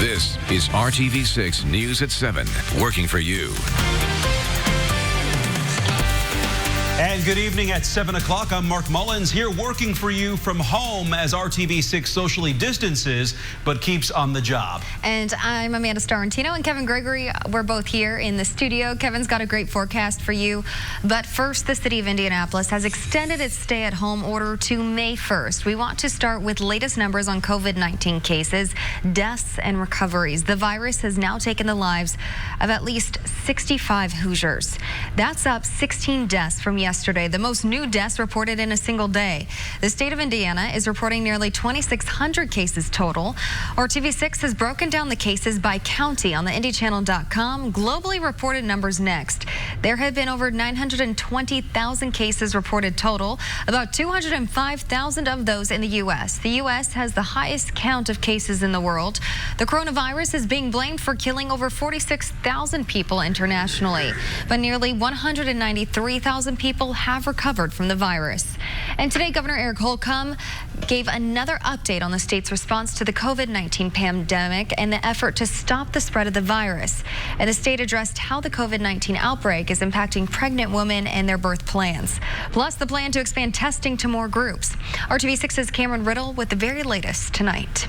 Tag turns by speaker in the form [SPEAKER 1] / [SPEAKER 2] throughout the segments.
[SPEAKER 1] This is RTV6 News at 7, working for you.
[SPEAKER 2] And good evening at 7 o'clock. I'm Mark Mullins here working for you from home as RTV6 socially distances but keeps on the job.
[SPEAKER 3] And I'm Amanda Starantino and Kevin Gregory. We're both here in the studio. Kevin's got a great forecast for you. But first, the city of Indianapolis has extended its stay-at-home order to May 1st. We want to start with latest numbers on COVID-19 cases, deaths, and recoveries. The virus has now taken the lives of at least 65 Hoosiers. That's up 16 deaths from yesterday, the most new deaths reported in a single day. The state of Indiana is reporting nearly 2,600 cases total. RTV6 has broken down the cases by county on the IndyChannel.com. Globally reported numbers next. There have been over 920,000 cases reported total, about 205,000 of those in the U.S. The U.S. has the highest count of cases in the world. The coronavirus is being blamed for killing over 46,000 people internationally, but nearly 193,000 people have recovered from the virus. And today, Governor Eric Holcomb gave another update on the state's response to the COVID-19 pandemic and the effort to stop the spread of the virus. And the state addressed how the COVID-19 outbreak is impacting pregnant women and their birth plans, plus the plan to expand testing to more groups. RTV6's Cameron Riddle with the very latest tonight.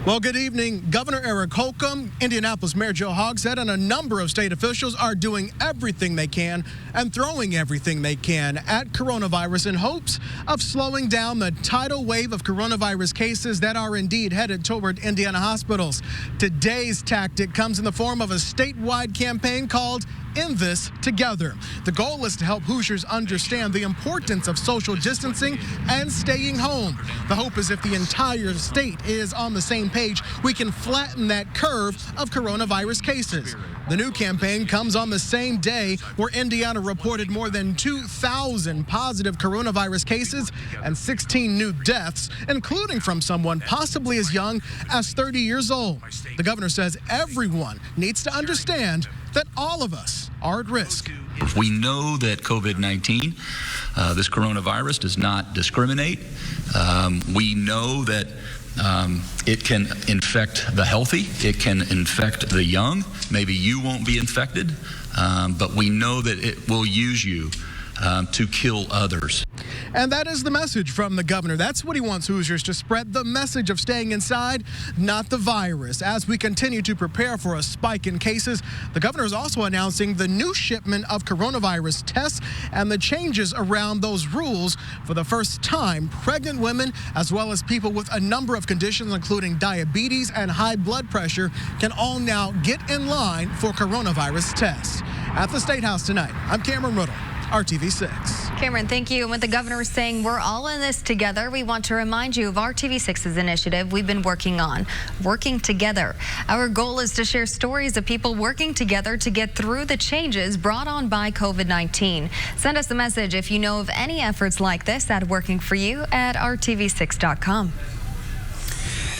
[SPEAKER 4] Well, good evening. Governor Eric Holcomb, Indianapolis Mayor Joe Hogsett, and a number of state officials are doing everything they can and throwing everything they can at coronavirus in hopes of slowing down the tidal wave of coronavirus cases that are indeed headed toward Indiana hospitals. Today's tactic comes in the form of a statewide campaign called In This Together. The goal is to help Hoosiers understand the importance of social distancing and staying home. The hope is if the entire state is on the same page, we can flatten that curve of coronavirus cases. The new campaign comes on the same day where Indiana reported more than 2,000 positive coronavirus cases and 16 new deaths, including from someone possibly as young as 30 years old. The governor says everyone needs to understand that all of us are at risk.
[SPEAKER 5] We know that COVID-19, this coronavirus, does not discriminate. We know that it can infect the healthy. It can infect the young. Maybe you won't be infected, but we know that it will use you to kill others.
[SPEAKER 4] And that is the message from the governor. That's what he wants Hoosiers to spread, the message of staying inside, not the virus. As we continue to prepare for a spike in cases, the governor is also announcing the new shipment of coronavirus tests and the changes around those rules. For the first time, pregnant women, as well as people with a number of conditions, including diabetes and high blood pressure, can all now get in line for coronavirus tests. At the State House tonight, I'm Cameron Riddle, RTV6.
[SPEAKER 3] Cameron, thank you. And with the governor saying we're all in this together, we want to remind you of RTV6's initiative we've been working on, Working Together. Our goal is to share stories of people working together to get through the changes brought on by COVID-19. Send us a message if you know of any efforts like this at Working For You at RTV6.com.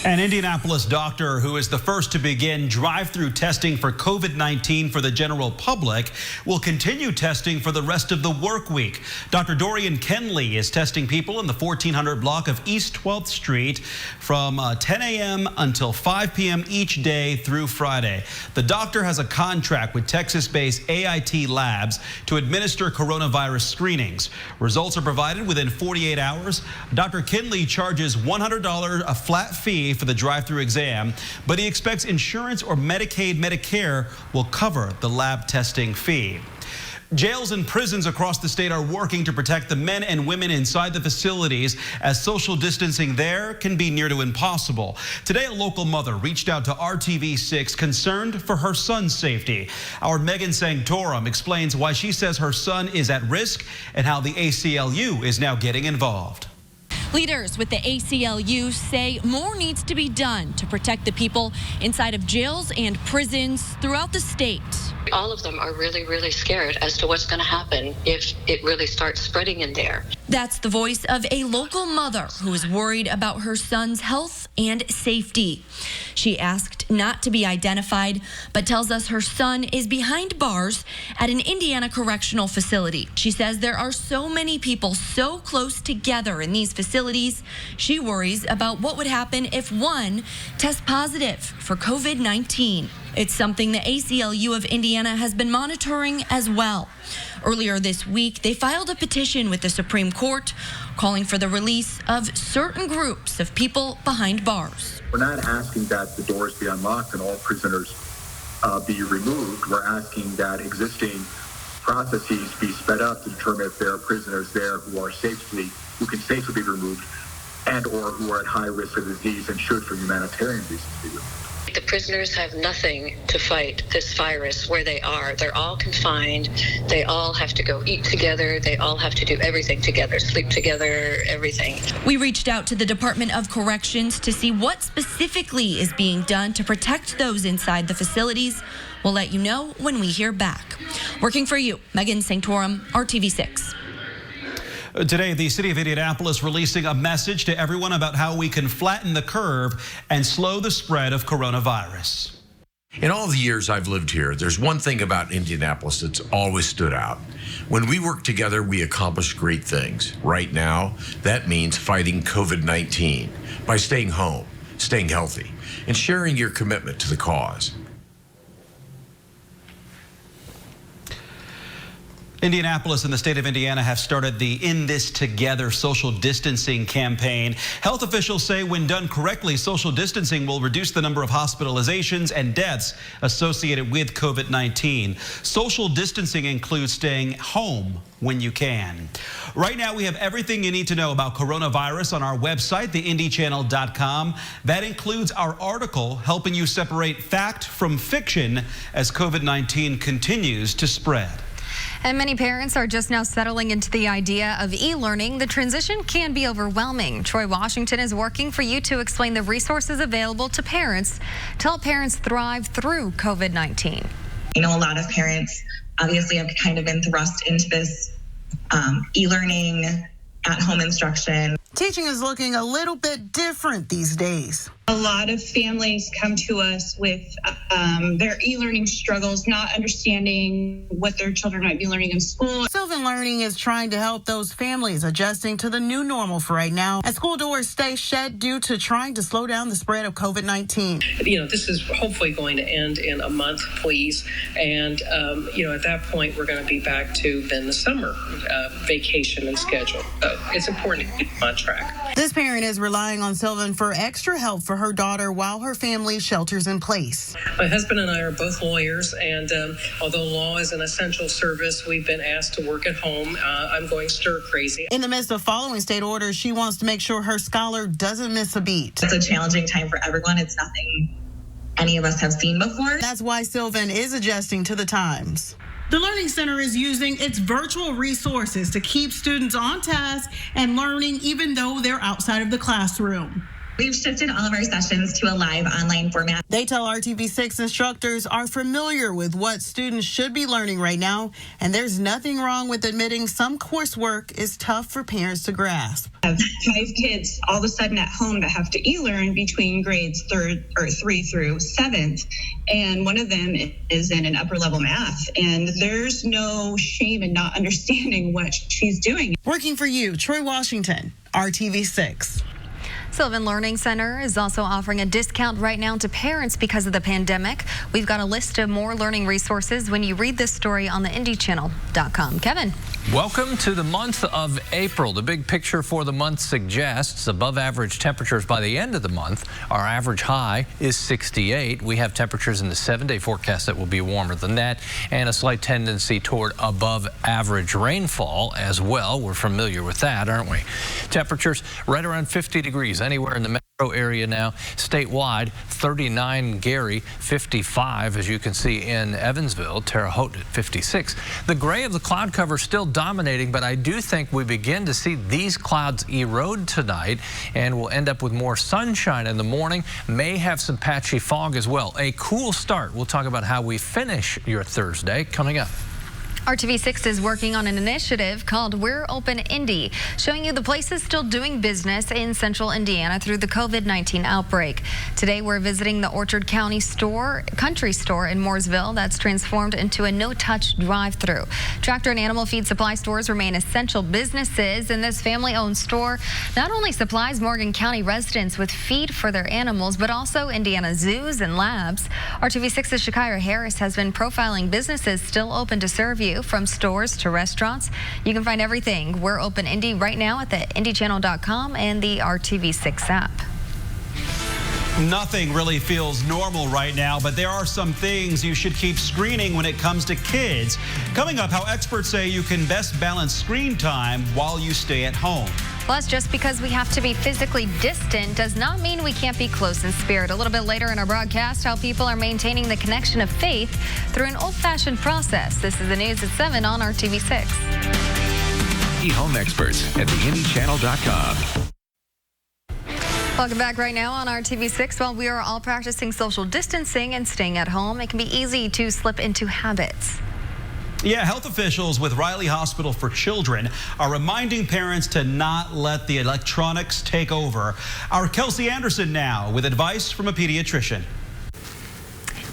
[SPEAKER 2] An Indianapolis doctor who is the first to begin drive-through testing for COVID-19 for the general public will continue testing for the rest of the work week. Dr. Dorian Kenley is testing people in the 1400 block of East 12th Street from 10 a.m. until 5 p.m. each day through Friday. The doctor has a contract with Texas-based AIT Labs to administer coronavirus screenings. Results are provided within 48 hours. Dr. Kenley charges $100 a flat fee for the drive-through exam, but he expects insurance or Medicaid, Medicare will cover the lab testing fee. Jails and prisons across the state are working to protect the men and women inside the facilities, as social distancing there can be near to impossible. Today, a local mother reached out to RTV6 concerned for her son's safety. Our Megan Sanctorum explains why she says her son is at risk and how the ACLU is now getting involved.
[SPEAKER 6] Leaders with the ACLU say more needs to be done to protect the people inside of jails and prisons throughout the state.
[SPEAKER 7] All of them are really, really scared as to what's going to happen if it really starts spreading in there.
[SPEAKER 6] That's the voice of a local mother who is worried about her son's health and safety. She asked not to be identified, but tells us her son is behind bars at an Indiana correctional facility. She says there are so many people so close together in these facilities. She worries about what would happen if one tests positive for COVID-19. It's something the ACLU of Indiana has been monitoring as well. Earlier this week, they filed a petition with the Supreme Court calling for the release of certain groups of people behind bars.
[SPEAKER 8] We're not asking that the doors be unlocked and all prisoners be removed. We're asking that existing processes be sped up to determine if there are prisoners there who can safely be removed and or who are at high risk of disease and should, for humanitarian reasons, be removed.
[SPEAKER 7] The prisoners have nothing to fight this virus where they are. They're all confined. They all have to go eat together. They all have to do everything together, sleep together, everything.
[SPEAKER 6] We reached out to the Department of Corrections to see what specifically is being done to protect those inside the facilities. We'll let you know when we hear back. Working for you, Megan Sanctorum, RTV6.
[SPEAKER 2] Today, the city of Indianapolis releasing a message to everyone about how we can flatten the curve and slow the spread of coronavirus.
[SPEAKER 9] In all the years I've lived here, there's one thing about Indianapolis that's always stood out. When we work together, we accomplish great things. Right now, that means fighting COVID-19 by staying home, staying healthy, and sharing your commitment to the cause.
[SPEAKER 2] Indianapolis and the state of Indiana have started the In This Together social distancing campaign. Health officials say when done correctly, social distancing will reduce the number of hospitalizations and deaths associated with COVID-19. Social distancing includes staying home when you can. Right now, we have everything you need to know about coronavirus on our website, theindychannel.com. That includes our article helping you separate fact from fiction as COVID-19 continues to spread.
[SPEAKER 3] And many parents are just now settling into the idea of e-learning. The transition can be overwhelming. Troy Washington is working for you to explain the resources available to parents to help parents thrive through COVID-19.
[SPEAKER 10] You know, a lot of parents obviously have kind of been thrust into this e-learning, at-home instruction.
[SPEAKER 11] Teaching is looking a little bit different these days.
[SPEAKER 12] A lot of families come to us with their e-learning struggles, not understanding what their children might be learning in school.
[SPEAKER 11] Sylvan Learning is trying to help those families adjusting to the new normal for right now as school doors stay shut due to trying to slow down the spread of COVID-19.
[SPEAKER 13] You know, this is hopefully going to end in a month, please. And, you know, at that point, we're going to be back to then the summer vacation and schedule. So it's important to keep on track.
[SPEAKER 11] This parent is relying on Sylvan for extra help for her daughter while her family shelters in place.
[SPEAKER 13] My husband and I are both lawyers, and although law is an essential service, we've been asked to work at home. I'm going stir crazy.
[SPEAKER 11] In the midst of following state orders, she wants to make sure her scholar doesn't miss a beat.
[SPEAKER 10] It's a challenging time for everyone. It's nothing any of us have seen before.
[SPEAKER 11] That's why Sylvan is adjusting to the times. The Learning Center is using its virtual resources to keep students on task and learning even though they're outside of the classroom.
[SPEAKER 10] We've shifted all of our sessions to a live online format.
[SPEAKER 11] They tell RTV6 instructors are familiar with what students should be learning right now, and there's nothing wrong with admitting some coursework is tough for parents to grasp.
[SPEAKER 12] I have 5 kids all of a sudden at home that have to e-learn between grades 3 through 7th, and one of them is in an upper level math, and there's no shame in not understanding what she's doing.
[SPEAKER 11] Working for you, Troy Washington, RTV6.
[SPEAKER 3] Sylvan Learning Center is also offering a discount right now to parents because of the pandemic. We've got a list of more learning resources when you read this story on the IndyChannel.com. Kevin.
[SPEAKER 14] Welcome to the month of April. The big picture for the month suggests above average temperatures by the end of the month. Our average high is 68. We have temperatures in the 7-day forecast that will be warmer than that, and a slight tendency toward above average rainfall as well. We're familiar with that, aren't we? Temperatures right around 50 degrees anywhere in the metro area now. Statewide, 39 Gary, 55 as you can see in Evansville, Terre Haute at 56. The gray of the cloud cover still dominating, but I do think we begin to see these clouds erode tonight, and we'll end up with more sunshine in the morning. May have some patchy fog as well. A cool start. We'll talk about how we finish your Thursday coming up.
[SPEAKER 3] RTV6 is working on an initiative called We're Open Indy, showing you the places still doing business in central Indiana through the COVID-19 outbreak. Today, we're visiting the Orchard County Country Store in Mooresville that's transformed into a no-touch drive-thru. Tractor and animal feed supply stores remain essential businesses, and this family-owned store not only supplies Morgan County residents with feed for their animals, but also Indiana zoos and labs. RTV6's Shakira Harris has been profiling businesses still open to serve you, from stores to restaurants. You can find everything We're Open Indy right now at the IndyChannel.com and the RTV6 app.
[SPEAKER 2] Nothing really feels normal right now, but there are some things you should keep screening when it comes to kids. Coming up, how experts say you can best balance screen time while you stay at home.
[SPEAKER 3] Plus, just because we have to be physically distant does not mean we can't be close in spirit. A little bit later in our broadcast, how people are maintaining the connection of faith through an old-fashioned process. This is the news at 7 on RTV6.
[SPEAKER 1] E-home experts at theindychannel.com.
[SPEAKER 3] Welcome back right now on RTV6. While we are all practicing social distancing and staying at home, it can be easy to slip into habits.
[SPEAKER 2] Yeah, health officials with Riley Hospital for Children are reminding parents to not let the electronics take over. Our Kelsey Anderson now with advice from a pediatrician.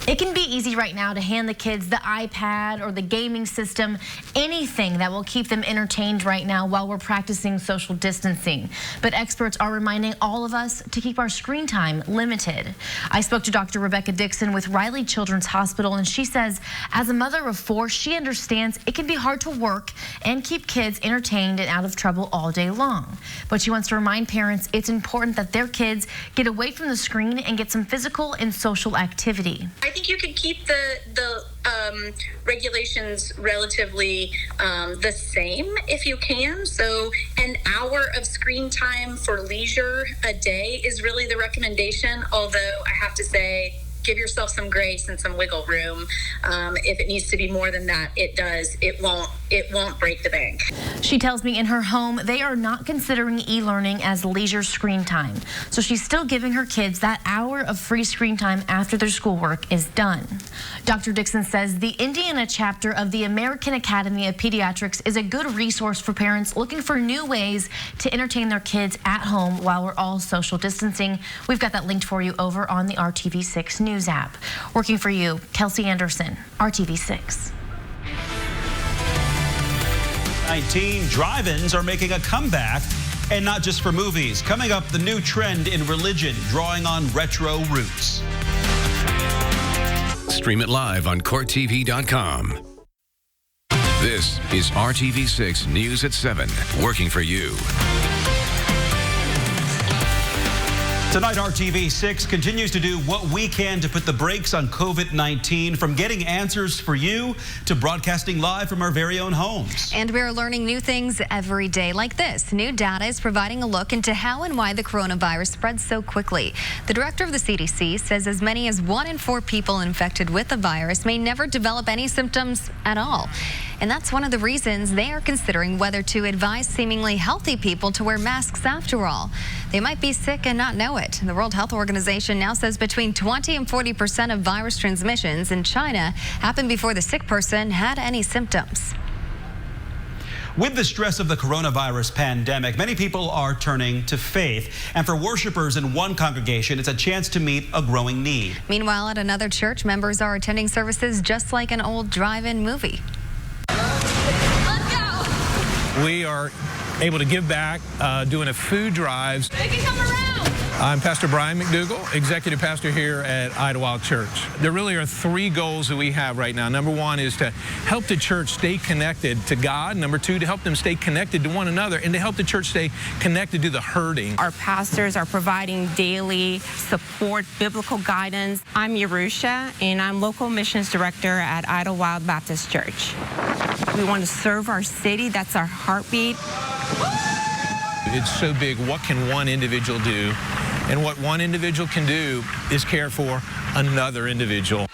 [SPEAKER 15] It can be easy right now to hand the kids the iPad or the gaming system, anything that will keep them entertained right now while we're practicing social distancing. But experts are reminding all of us to keep our screen time limited. I spoke to Dr. Rebecca Dixon with Riley Children's Hospital, and she says as a mother of 4, she understands it can be hard to work and keep kids entertained and out of trouble all day long. But she wants to remind parents it's important that their kids get away from the screen and get some physical and social activity.
[SPEAKER 16] I think you can keep the regulations relatively the same if you can. So an hour of screen time for leisure a day is really the recommendation, although I have to say, give yourself some grace and some wiggle room. If it needs to be more than that, it does. It won't break the bank.
[SPEAKER 15] She tells me in her home, they are not considering e-learning as leisure screen time. So she's still giving her kids that hour of free screen time after their schoolwork is done. Dr. Dixon says the Indiana chapter of the American Academy of Pediatrics is a good resource for parents looking for new ways to entertain their kids at home while we're all social distancing. We've got that linked for you over on the RTV6 News app. Working for you, Kelsey Anderson, RTV6.
[SPEAKER 2] 19 drive-ins are making a comeback, and not just for movies. Coming up, the new trend in religion, drawing on retro roots.
[SPEAKER 1] Stream it live on CourtTV.com. This is RTV6 News at 7, working for you.
[SPEAKER 2] Tonight, RTV6 continues to do what we can to put the brakes on COVID-19, from getting answers for you to broadcasting live from our very own homes.
[SPEAKER 3] And we're learning new things every day, like this. New data is providing a look into how and why the coronavirus spreads so quickly. The director of the CDC says as many as 1 in 4 people infected with the virus may never develop any symptoms at all. And that's one of the reasons they are considering whether to advise seemingly healthy people to wear masks after all. They might be sick and not know it. The World Health Organization now says between 20 and 40% of virus transmissions in China happened before the sick person had any symptoms.
[SPEAKER 2] With the stress of the coronavirus pandemic, many people are turning to faith. And for worshipers in one congregation, it's a chance to meet a growing need.
[SPEAKER 3] Meanwhile, at another church, members are attending services just like an old drive-in movie.
[SPEAKER 17] We are able to give back, doing a food drives.
[SPEAKER 18] They can come around.
[SPEAKER 17] I'm Pastor Brian McDougall, executive pastor here at Idlewild Church. There really are 3 goals that we have right now. Number 1 is to help the church stay connected to God. Number 2, to help them stay connected to one another, and to help the church stay connected to the hurting.
[SPEAKER 19] Our pastors are providing daily support, biblical guidance. I'm Yerusha, and I'm local missions director at Idlewild Baptist Church. We want to serve our city. That's our heartbeat.
[SPEAKER 17] It's so big. What can one individual do? And what one individual can do is care for another individual.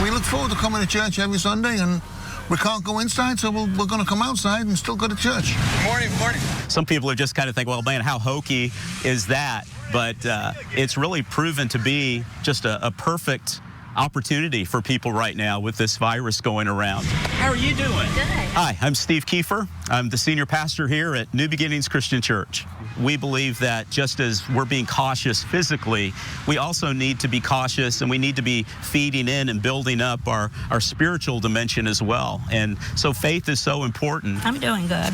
[SPEAKER 20] We look forward to coming to church every Sunday, and we can't go inside, so we're going to come outside and still go to church.
[SPEAKER 21] Morning. Some people are just kind of thinking, well, man, how hokey is that? But it's really proven to be just a perfect opportunity for people right now with this virus going around. How are you doing?
[SPEAKER 15] Good.
[SPEAKER 21] Hi, I'm Steve Kiefer. I'm the senior pastor here at New Beginnings Christian Church. We believe that just as we're being cautious physically, we also need to be cautious, and we need to be feeding in and building up our spiritual dimension as well. And so faith is so important.
[SPEAKER 18] I'm doing good.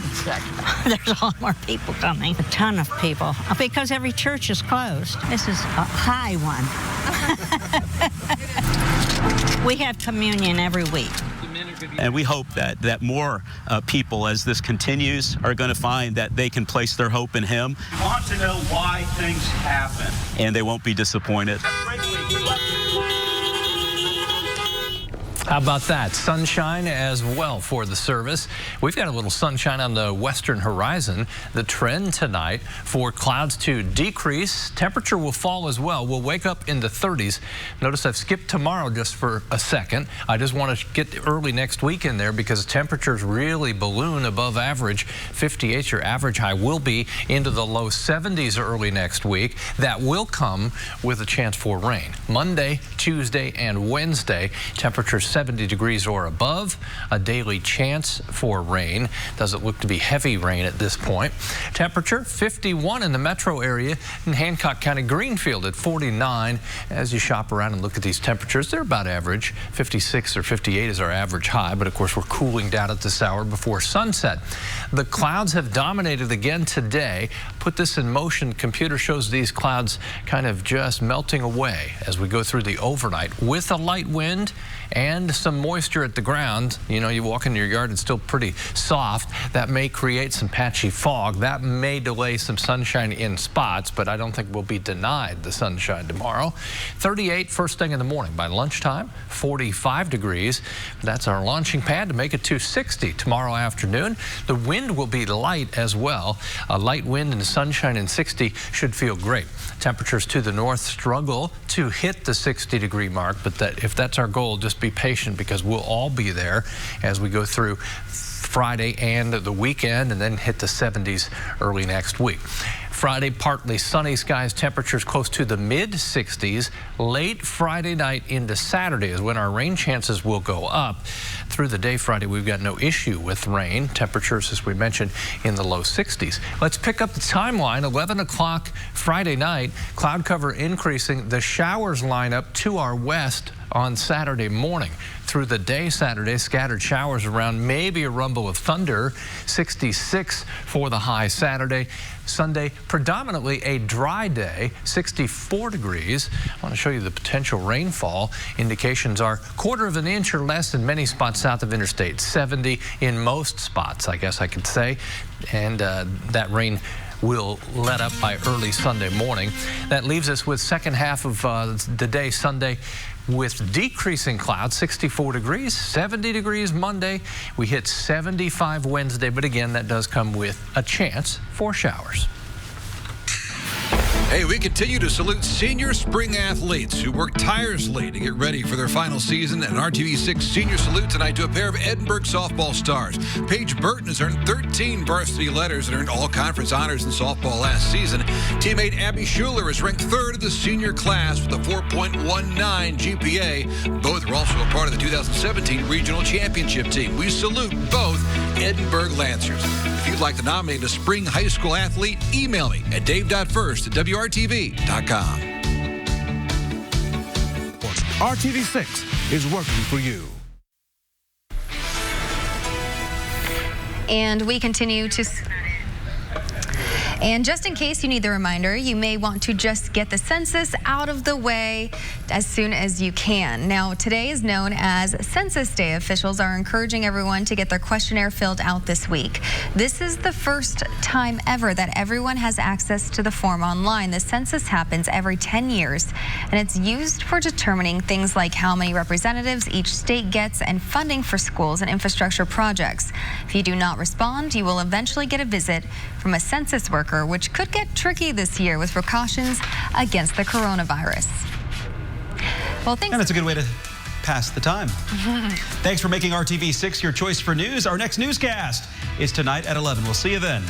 [SPEAKER 18] There's a lot more people coming, a ton of people, because every church is closed. This is a high one. We have communion every week.
[SPEAKER 21] And we hope that more people, as this continues, are going to find that they can place their hope in Him.
[SPEAKER 22] We want to know why things happen.
[SPEAKER 21] And they won't be disappointed.
[SPEAKER 14] How about that? Sunshine as well for the service. We've got a little sunshine on the western horizon. The trend tonight for clouds to decrease. Temperature will fall as well. We'll wake up in the 30s. Notice I've skipped tomorrow just for a second. I just want to get early next week in there because temperatures really balloon above average. 58, your average high, will be into the low 70s early next week. That will come with a chance for rain. Monday, Tuesday, and Wednesday, temperatures 70 degrees or above, a daily chance for rain. Doesn't look to be heavy rain at this point. Temperature 51 in the metro area, in Hancock County, Greenfield at 49. As you shop around and look at these temperatures, they're about average. 56 or 58 is our average high, but of course we're cooling down at this hour before sunset. The clouds have dominated again today. Put this in motion. Computer shows these clouds kind of just melting away as we go through the overnight with a light wind and some moisture at the ground. You know, you walk into your yard, it's still pretty soft. That may create some patchy fog. That may delay some sunshine in spots, but I don't think we'll be denied the sunshine tomorrow. 38 first thing in the morning. By lunchtime, 45 degrees. That's our launching pad to make it to 60 tomorrow afternoon. The wind will be light as well. A light wind and sunshine in 60 should feel great. Temperatures to the north struggle to hit the 60-degree mark, but if that's our goal, just be patient because we'll all be there as we go through Friday and the weekend and then hit the 70s early next week. Friday, partly sunny skies, temperatures close to the mid-60s. Late Friday night into Saturday is when our rain chances will go up. Through the day Friday, we've got no issue with rain. Temperatures, as we mentioned, in the low 60s. Let's pick up the timeline. 11 o'clock Friday night, cloud cover increasing. The showers line up to our west on Saturday morning. Through the day Saturday, scattered showers around, maybe a rumble of thunder. 66 for the high Saturday. Sunday, predominantly a dry day, 64 degrees. I want to show you the potential rainfall. Indications are 1/4 inch or less in many spots south of Interstate 70 in most spots, I guess I could say. And that rain will let up by early Sunday morning. That leaves us with second half of the day Sunday with decreasing clouds, 64 degrees, 70 degrees Monday. We hit 75 Wednesday, but again, that does come with a chance for showers.
[SPEAKER 23] Hey, we continue to salute senior spring athletes who work tirelessly to get ready for their final season. And RTV6 Senior Salute tonight to a pair of Edinburgh softball stars. Paige Burton has earned 13 varsity letters and earned all conference honors in softball last season. Teammate Abby Schuler is ranked 3rd of the senior class with a 4.19 GPA. Both were also a part of the 2017 regional championship team. We salute both Edinburgh Lancers. If you'd like to nominate a spring high school athlete, email me at dave.first@WRTV.com.
[SPEAKER 24] RTV6 is working for you.
[SPEAKER 3] And we continue to... And just in case you need the reminder, you may want to just get the census out of the way as soon as you can. Now, today is known as Census Day. Officials are encouraging everyone to get their questionnaire filled out this week. This is the first time ever that everyone has access to the form online. The census happens every 10 years, and it's used for determining things like how many representatives each state gets and funding for schools and infrastructure projects. If you do not respond, you will eventually get a visit from a census worker, which could get tricky this year with precautions against the coronavirus. Well, thanks.
[SPEAKER 2] And it's a good way to pass the time. Thanks for making RTV6 your choice for news. Our next newscast is tonight at 11. We'll see you then.